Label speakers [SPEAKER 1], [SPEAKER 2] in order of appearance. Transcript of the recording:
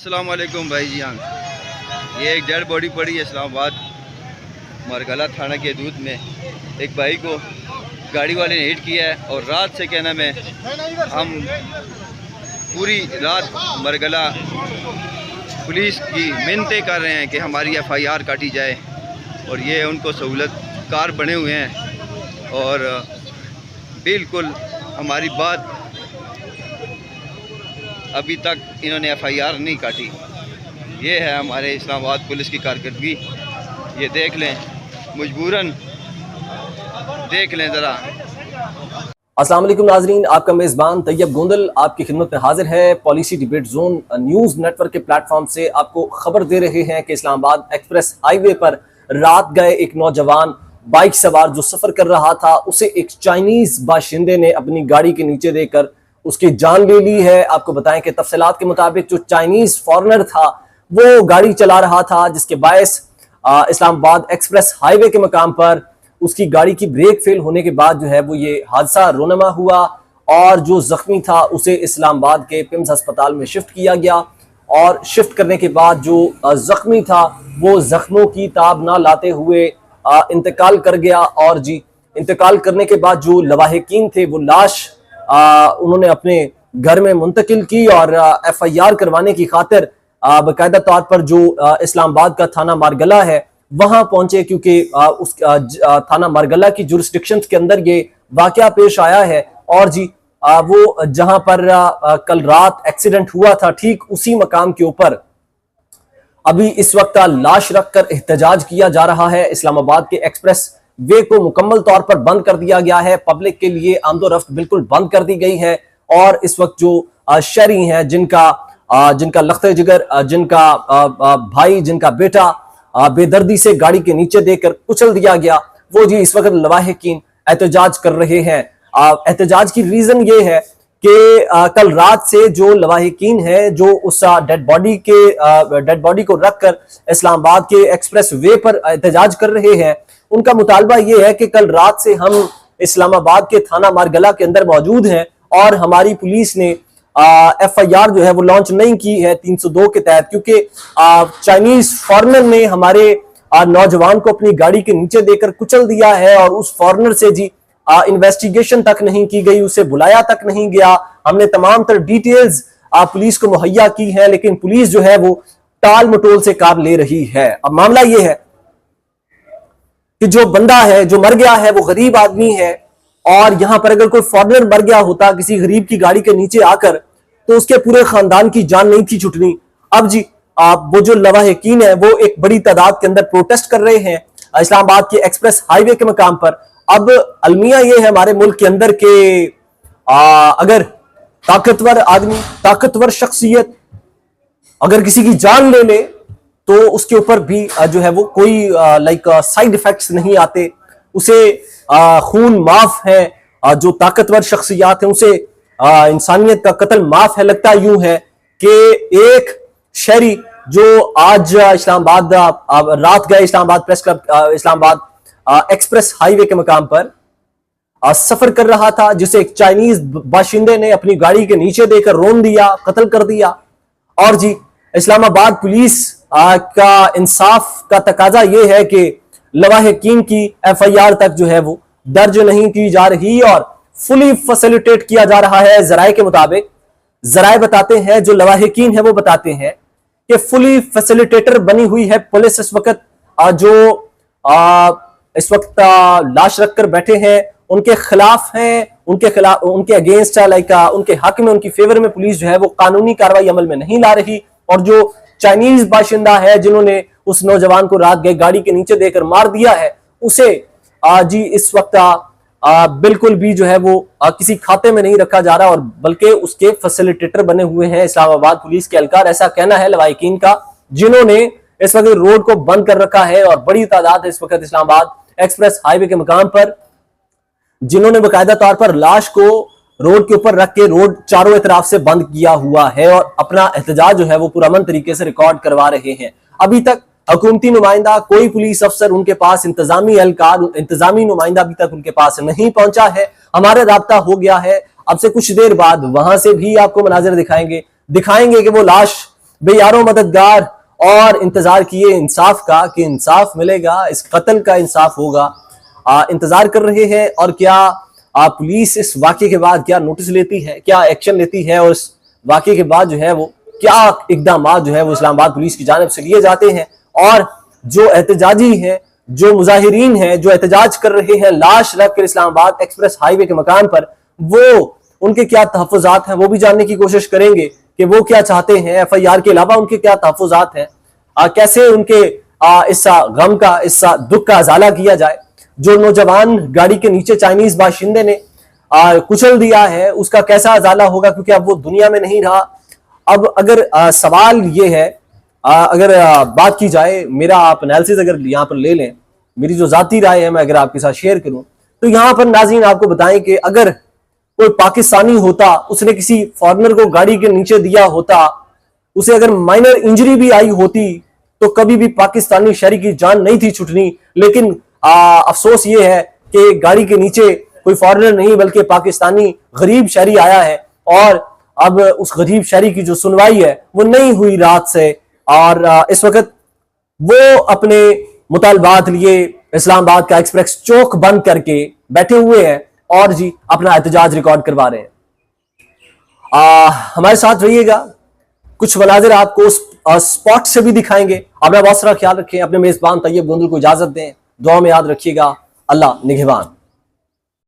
[SPEAKER 1] अस्सलाम वालेकुम भाई जान। ये एक डेड बॉडी पड़ी है इस्लामाबाद मरगला थाना के दूध में। एक भाई को गाड़ी वाले ने हिट किया है और रात से क्या नाम है, हम पूरी रात मरगला पुलिस की मिन्नतें कर रहे हैं कि हमारी FIR काटी जाए, और ये उनको सहूलत कार बने हुए हैं और बिल्कुल हमारी बात अभी तक इन्होंने FIR नहीं काटी। ये है हमारे इस्लामाबाद पुलिस की कारकर्दगी। ये देख लें, मजबूरन देख लें ज़रा।
[SPEAKER 2] अस्सलाम वालेकुम नाजरीन, आपका मेज़बान तैयब गोंदल आपकी खिदमत में हाजिर है। Policy debate zone news network के प्लेटफॉर्म से आपको खबर दे रहे हैं कि इस्लामाबाद एक्सप्रेस हाईवे पर रात गए एक नौजवान बाइक सवार जो सफ़र कर रहा था, उसे एक चाइनीज़ बाशिंदे ने अपनी गाड़ी के नीचे देकर उसकी जान ले ली है। आपको बताएं कि तफसीलात के मुताबिक जो चाइनीज़ फॉरेनर था वो गाड़ी चला रहा था, जिसके बायस इस्लामाबाद एक्सप्रेस हाईवे के मकाम पर उसकी गाड़ी की ब्रेक फेल होने के बाद जो है वो ये हादसा रोनमा हुआ, और जो जख्मी था उसे इस्लामाबाद के पिम्स अस्पताल में शिफ्ट किया गया। और शिफ्ट करने के बाद जो जख्मी था वो जख्मों की ताब ना लाते हुए इंतकाल कर गया। और जी इंतकाल करने के बाद जो लवाहिकीन थे वो लाश उन्होंने अपने घर में मुंतकिल की और FIR करवाने की खातिर बाकायदा तौर पर जो इस्लामाबाद का थाना मारगला है वहां पहुंचे, क्योंकि उस थाना मारगला की जुरिस्डिक्शंस के अंदर ये वाकया पेश आया है। और जी वो जहां पर कल रात एक्सीडेंट हुआ था ठीक उसी मकाम के ऊपर अभी इस वक्त लाश रखकर एहतजाज किया जा रहा है। इस्लामाबाद के एक्सप्रेस वे को मुकम्मल तौर पर बंद कर दिया गया है, पब्लिक के लिए आमदोरफ्त बिल्कुल बंद कर दी गई है। और इस वक्त जो शहरी हैं जिनका लख्ते जिगर, जिनका भाई, जिनका बेटा बेदर्दी से गाड़ी के नीचे देकर कुचल दिया गया, वो जी इस वक्त लवाहिकीन एहतजाज कर रहे हैं। एहतजाज की रीजन ये है कि कल रात से जो लवाहिकीन है जो उस डेड बॉडी को रखकर इस्लामाबाद के एक्सप्रेस वे पर एहतजाज कर रहे हैं, उनका मुतालबा ये है कि कल रात से हम इस्लामाबाद के थाना मारगला के अंदर मौजूद हैं और हमारी पुलिस ने FIR जो है वो लॉन्च नहीं की है 302 के तहत, क्योंकि चाइनीज फॉरेनर ने हमारे नौजवान को अपनी गाड़ी के नीचे देकर कुचल दिया है। और उस फॉरेनर से जी इन्वेस्टिगेशन तक नहीं की गई, उसे बुलाया तक नहीं गया। हमने तमाम तर डिटेल्स पुलिस को मुहैया की है, लेकिन पुलिस जो है वो टाल मटोल से काम ले रही है। अब मामला ये है कि जो बंदा है जो मर गया है वो गरीब आदमी है, और यहां पर अगर कोई फॉरेनर मर गया होता किसी गरीब की गाड़ी के नीचे आकर तो उसके पूरे खानदान की जान नहीं थी छुटनी। अब जी वो जो लवाहिकीन है वो एक बड़ी तादाद के अंदर प्रोटेस्ट कर रहे हैं इस्लामाबाद के एक्सप्रेस हाईवे के मकाम पर। अब अलमिया ये है हमारे मुल्क के अंदर के अगर ताकतवर आदमी, ताकतवर शख्सियत अगर किसी की जान ले ले तो उसके ऊपर भी जो है वो कोई साइड इफेक्ट्स नहीं आते, उसे खून माफ है। जो ताकतवर शख्सियात है उसे इंसानियत का कत्ल माफ है। लगता यूं है कि एक शहरी जो आज इस्लामाबाद रात गए Islamabad press club Islamabad express highway के मकाम पर सफर कर रहा था, जिसे एक चाइनीज बाशिंदे ने अपनी गाड़ी के नीचे देकर रोन दिया, कत्ल कर दिया। और जी इस्लामाबाद पुलिस का इंसाफ का तकाजा यह है कि लवाहिकीन की FIR तक जो है वो दर्ज नहीं की जा रही और फुली फैसिलिटेट किया जा रहा है। जराए के मुताबिक जराए बताते हैं, जो लवाहिकीन है वो बताते हैं कि फुली फैसिलिटेटर बनी हुई है पुलिस इस वक्त। जो इस वक्त लाश रखकर बैठे हैं उनके खिलाफ हैं, उनके अगेंस्ट उनके हक में, उनकी फेवर में पुलिस जो है वो कानूनी कार्रवाई अमल में नहीं ला रही। और जो चाइनीज बाशिंदा है जिन्होंने उस नौजवान को रात गए गाड़ी के नीचे देकर मार दिया है, उसे जी इस वक्त बिल्कुल भी जो है वो किसी खाते में नहीं रखा जा रहा, और बल्कि उसके फैसिलिटेटर बने हुए हैं इस्लामाबाद पुलिस के एहलकार। ऐसा कहना है लवाहिकीन का, जिन्होंने इस वक्त रोड को बंद कर रखा है। और बड़ी तादाद इस वक्त इस्लामाबाद एक्सप्रेस हाईवे के मकाम पर जिन्होंने बाकायदा तौर पर लाश को रोड के ऊपर रख के रोड चारों तरफ से बंद किया हुआ है और अपना एहतजाज जो है वो पुरअमन तरीके से रिकॉर्ड करवा रहे हैं। अभी तक हुकूमती नुमाइंदा, कोई पुलिस अफसर उनके पास, इंतजामी नुमाइंदा अभी तक उनके पास नहीं पहुंचा है। हमारा राब्ता हो गया है, अब से कुछ देर बाद वहां से भी आपको मनाजिर दिखाएंगे कि वो लाश बेयारो मददगार और इंतजार किए इंसाफ का कि इंसाफ मिलेगा, इस कत्ल का इंसाफ होगा। इंतजार कर रहे हैं। और क्या पुलिस इस वाकये के बाद क्या नोटिस लेती है, क्या एक्शन लेती है, और इस वाकये के बाद जो है वो क्या इकदाम जो है वो इस्लामाबाद पुलिस की जानिब से लिए जाते हैं। और जो एहतजाजी हैं, जो मुजाहिरीन हैं, जो एहतजाज कर रहे हैं लाश रख कर इस्लामाबाद एक्सप्रेस हाईवे के मकान पर, वो उनके क्या तहफ़्फ़ुज़ात हैं वो भी जानने की कोशिश करेंगे कि वो क्या चाहते हैं। FIR के अलावा उनके क्या तहफ़्फ़ुज़ात हैं, कैसे उनके इस गम का, इस दुख का अजाला किया जाए। जो नौजवान गाड़ी के नीचे चाइनीज बाशिंदे ने कुचल दिया है उसका कैसा अजाला होगा, क्योंकि अब वो दुनिया में नहीं रहा। अब अगर सवाल ये है, अगर बात की जाए, मेरा आप एनालिसिस अगर यहाँ पर ले लें, मेरी जो जाती राय है मैं अगर आपके साथ शेयर करूं, तो यहाँ पर नाज़रीन आपको बताएं कि अगर कोई पाकिस्तानी होता, उसने किसी फॉरेनर को गाड़ी के नीचे दिया होता, उसे अगर माइनर इंजरी भी आई होती तो कभी भी पाकिस्तानी शहरी की जान नहीं थी छुटनी। लेकिन अफसोस ये है कि गाड़ी के नीचे कोई फॉरेनर नहीं बल्कि पाकिस्तानी गरीब शहरी आया है, और अब उस गरीब शहरी की जो सुनवाई है वो नहीं हुई रात से, और इस वक्त वो अपने मुतालबात लिए इस्लामाबाद का एक्सप्रेस चौक बंद करके बैठे हुए हैं और जी अपना एहतजाज रिकॉर्ड करवा रहे हैं। हमारे साथ रहिएगा, कुछ मनाजिर आपको स्पॉट से भी दिखाएंगे। अपना बहुत सारा ख्याल रखें, अपने मेजबान तैयब गोंदल को इजाजत दें, दुआ में याद रखिएगा। अल्लाह निगहबान।